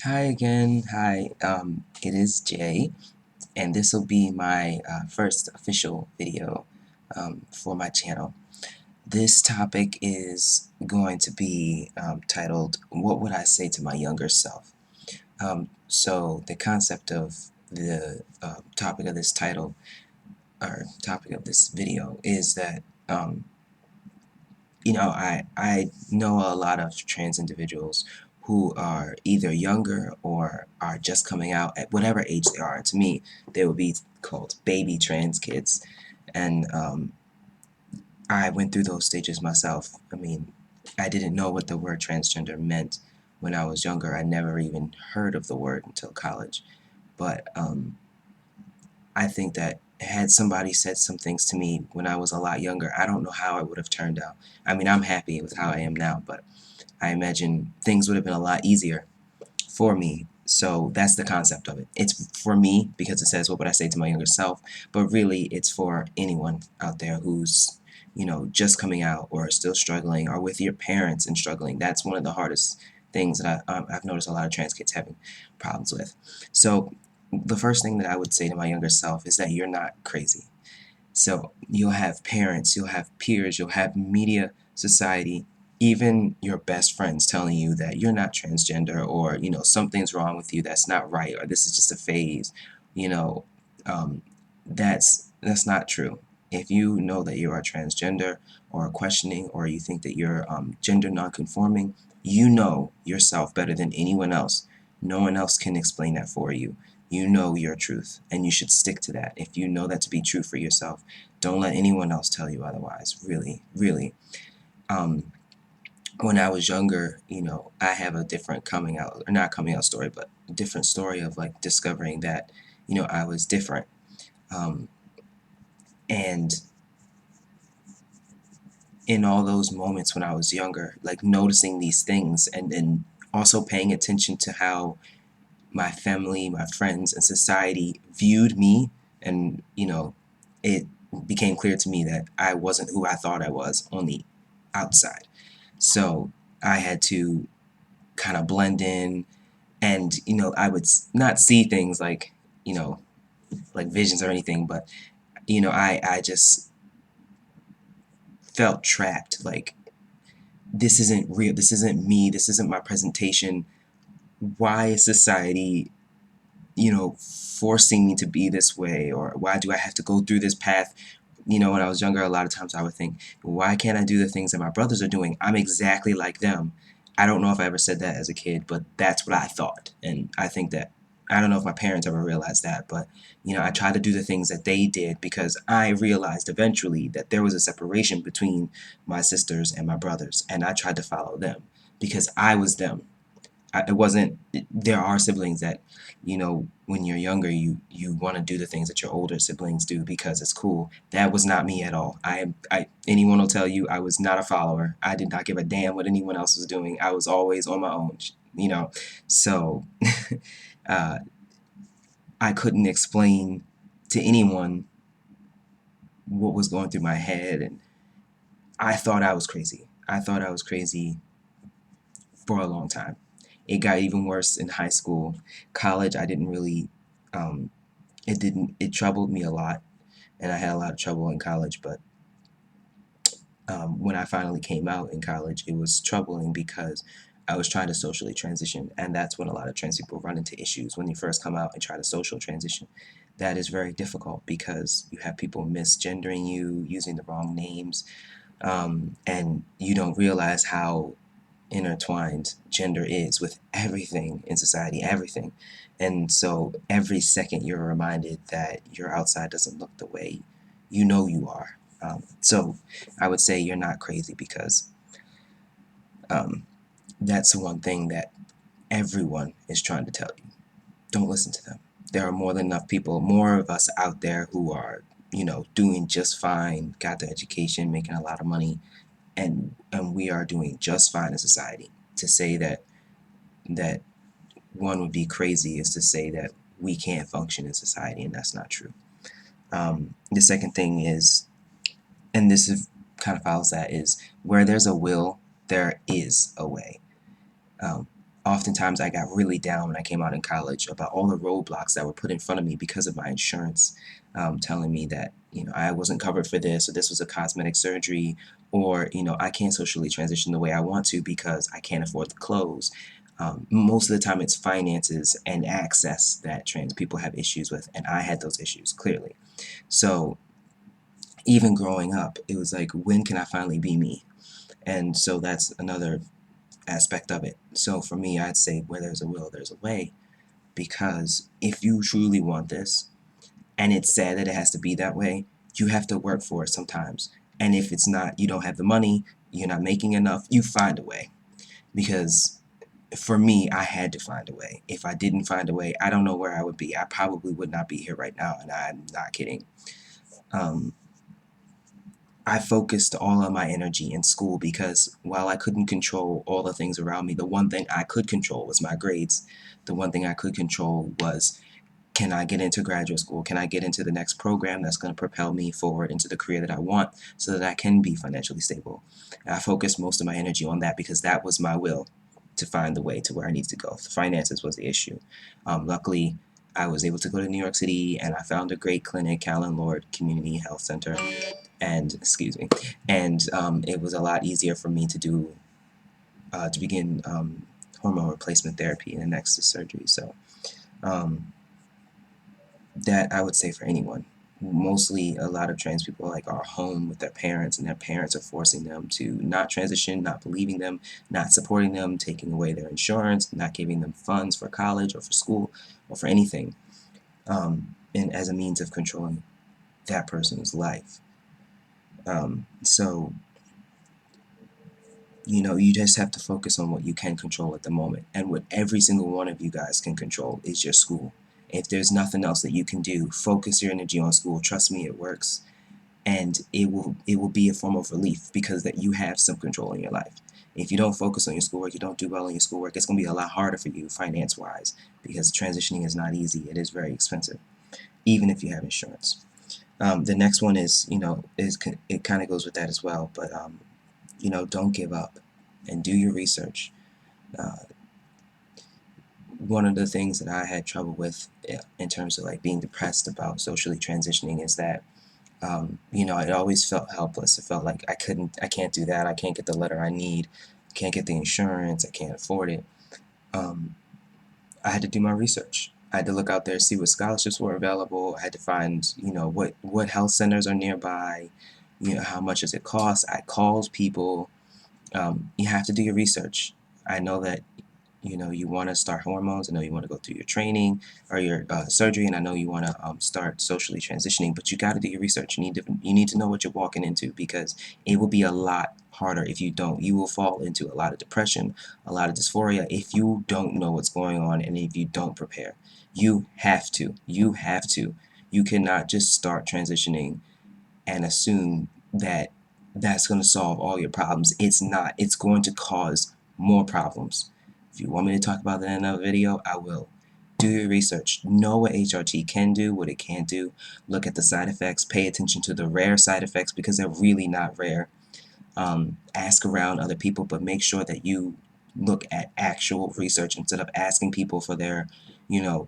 Hi again. Hi. It is Jay, and this will be my first official video for my channel. This topic is going to be titled, "What Would I Say to My Younger Self?" So the concept of the topic of this title, or topic of this video, is that I know a lot of trans individuals who are either younger or are just coming out at whatever age they are. To me, they would be called baby trans kids. And I went through those stages myself. I mean, I didn't know what the word transgender meant when I was younger. I never even heard of the word until college. But I think that had somebody said some things to me when I was a lot younger, I don't know how it would have turned out. I mean, I'm happy with how I am now, but I imagine things would have been a lot easier for me. So that's the concept of it. It's for me because it says, what would I say to my younger self? But really, it's for anyone out there who's, just coming out or still struggling or with your parents and struggling. That's one of the hardest things that I've noticed a lot of trans kids having problems with. So the first thing that I would say to my younger self is that you're not crazy. So you'll have parents, you'll have peers, you'll have media, society, even your best friends telling you that you're not transgender or, something's wrong with you, that's not right, or this is just a phase. You know, um, that's not true. If you know that you are transgender or questioning or you think that you're gender nonconforming, you know yourself better than anyone else. No one else can explain that for you. You know your truth, and you should stick to that. If you know that to be true for yourself, don't let anyone else tell you otherwise. Really, really. Um, when I was younger, I have a different coming out, or not coming out story, but a different story of like discovering that, I was different. Um, and in all those moments when I was younger, like noticing these things and also paying attention to how my family, my friends, and society viewed me, and it became clear to me that I wasn't who I thought I was on the outside. So I had to kind of blend in, and I would not see things like you know like visions or anything, but I just felt trapped. Like, this isn't real. This isn't me. This isn't my presentation. Why is society forcing me to be this way, or why do I have to go through this path? When I was younger, a lot of times I would think, why can't I do the things that my brothers are doing? I'm exactly like them. I don't know if I ever said that as a kid, but that's what I thought. And I think that, I don't know if my parents ever realized that, but, I tried to do the things that they did because I realized eventually that there was a separation between my sisters and my brothers, and I tried to follow them because I was them. It wasn't. There are siblings that, when you're younger, you want to do the things that your older siblings do because it's cool. That was not me at all. Anyone will tell you I was not a follower. I did not give a damn what anyone else was doing. I was always on my own. So uh, I couldn't explain to anyone what was going through my head, and I thought I was crazy. I thought I was crazy for a long time. It got even worse in high school. College, I didn't really, um, it troubled me a lot, and I had a lot of trouble in college. But when I finally came out in college, it was troubling because I was trying to socially transition, and that's when a lot of trans people run into issues. When you first come out and try to social transition, that is very difficult because you have people misgendering you, using the wrong names, and you don't realize how intertwined gender is with everything in society, everything. And so every second you're reminded that your outside doesn't look the way you are. So I would say you're not crazy because um, that's one thing that everyone is trying to tell you. Don't listen to them. There are more than enough people, more of us out there who are, doing just fine, got the education, making a lot of money, and we are doing just fine in society. To say that one would be crazy is to say that we can't function in society, and that's not true. The second thing is, and this is, kind of follows that, is where there's a will, there is a way. Um, Oftentimes I got really down when I came out in college about all the roadblocks that were put in front of me because of my insurance, telling me that, I wasn't covered for this, or this was a cosmetic surgery, or, I can't socially transition the way I want to because I can't afford the clothes. Most of the time it's finances and access that trans people have issues with, and I had those issues clearly. So even growing up, it was like, when can I finally be me? And so that's another aspect of it. So for me, I'd say where there's a will, there's a way. Because if you truly want this, and it's sad that it has to be that way, you have to work for it sometimes. And if it's not, you don't have the money, you're not making enough, you find a way. Because for me, I had to find a way. If I didn't find a way, I don't know where I would be. I probably would not be here right now, and I'm not kidding. Um, I focused all of my energy in school because while I couldn't control all the things around me, the one thing I could control was my grades. The one thing I could control was, can I get into graduate school? Can I get into the next program that's going to propel me forward into the career that I want so that I can be financially stable? And I focused most of my energy on that because that was my will to find the way to where I needed to go. The finances was the issue. Luckily, I was able to go to New York City and I found a great clinic, Callan Lord Community Health Center, and excuse me, and it was a lot easier for me to do to begin hormone replacement therapy and next to surgery. So um, that I would say for anyone. Mostly, a lot of trans people like are home with their parents, and their parents are forcing them to not transition, not believing them, not supporting them, taking away their insurance, not giving them funds for college or for school or for anything, and as a means of controlling that person's life. So you just have to focus on what you can control at the moment. And what every single one of you guys can control is your school. If there's nothing else that you can do, focus your energy on school. Trust me, it works. And it will be a form of relief because that you have some control in your life. If you don't focus on your schoolwork, you don't do well in your schoolwork, it's going to be a lot harder for you finance-wise because transitioning is not easy. It is very expensive, even if you have insurance. The next one is, it kind of goes with that as well, but don't give up and do your research. Uh, One of the things that I had trouble with in terms of like being depressed about socially transitioning is that it always felt helpless. It felt like I can't do that. I can't get the letter I need. I can't get the insurance. I can't afford it. Um, I had to do my research. I had to look out there, see what scholarships were available. I had to find, what health centers are nearby. How much does it cost? I called people. You have to do your research. I know that you want to start hormones. I know you want to go through your training or your surgery, and I know you want to start socially transitioning. But you got to do your research. You need to know what you're walking into because it will be a lot harder if you don't. You will fall into a lot of depression, a lot of dysphoria if you don't know what's going on and if you don't prepare. You have to. You have to. You cannot just start transitioning and assume that that's going to solve all your problems. It's not. It's going to cause more problems. If you want me to talk about that in another video, I will. Do your research. Know what HRT can do, what it can't do. Look at the side effects. Pay attention to the rare side effects because they're really not rare. Ask around other people, but make sure that you look at actual research instead of asking people for their, you know,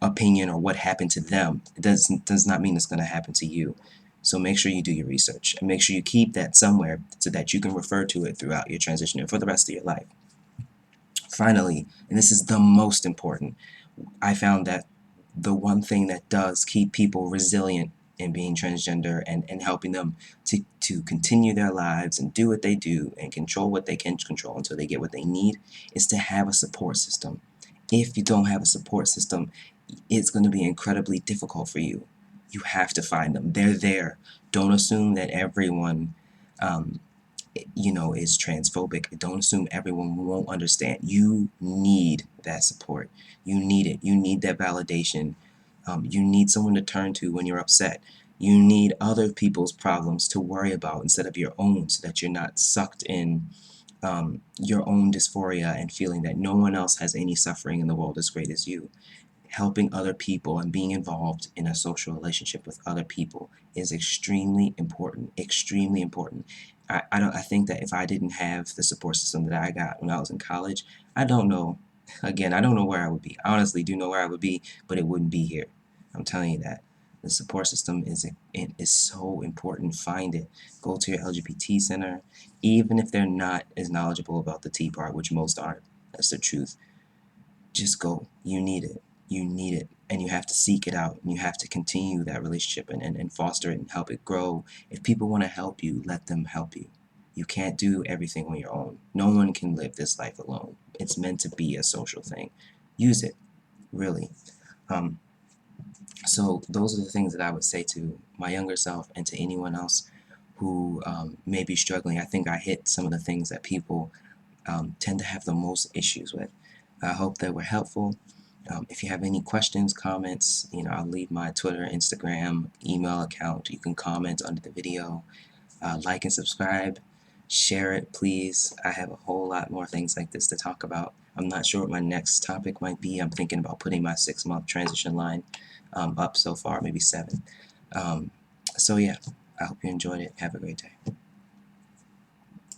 opinion or what happened to them. It does not mean it's going to happen to you. So make sure you do your research and make sure you keep that somewhere so that you can refer to it throughout your transition and for the rest of your life. Finally, and this is the most important, I found that the one thing that does keep people resilient in being transgender and helping them to continue their lives and do what they do and control what they can control until they get what they need is to have a support system. If you don't have a support system, it's going to be incredibly difficult for you. You have to find them. They're there. Don't assume that everyone um, is transphobic. Don't assume everyone won't understand. You need that support. You need it. You need that validation. You need someone to turn to when you're upset. You need other people's problems to worry about instead of your own so that you're not sucked in your own dysphoria and feeling that no one else has any suffering in the world as great as you. Helping other people and being involved in a social relationship with other people is extremely important. Extremely important. I think that if I didn't have the support system that I got when I was in college, I don't know. Again, I don't know where I would be. I honestly do know where I would be, but it wouldn't be here. I'm telling you that. The support system is so important. Find it. Go to your LGBT center, even if they're not as knowledgeable about the T part, which most aren't. That's the truth. Just go. You need it. You need it. And you have to seek it out. And you have to continue that relationship and foster it and help it grow. If people want to help you, let them help you. You can't do everything on your own. No one can live this life alone. It's meant to be a social thing. Use it, really. Um, so those are the things that I would say to my younger self and to anyone else who may be struggling. I think I hit some of the things that people tend to have the most issues with. I hope that were helpful. If you have any questions, comments, I'll leave my Twitter, Instagram, email account. You can comment under the video, like and subscribe, share it, please. I have a whole lot more things like this to talk about. I'm not sure what my next topic might be. I'm thinking about putting my 6-month transition line up so far, maybe 7. Um, so yeah, I hope you enjoyed it. Have a great day.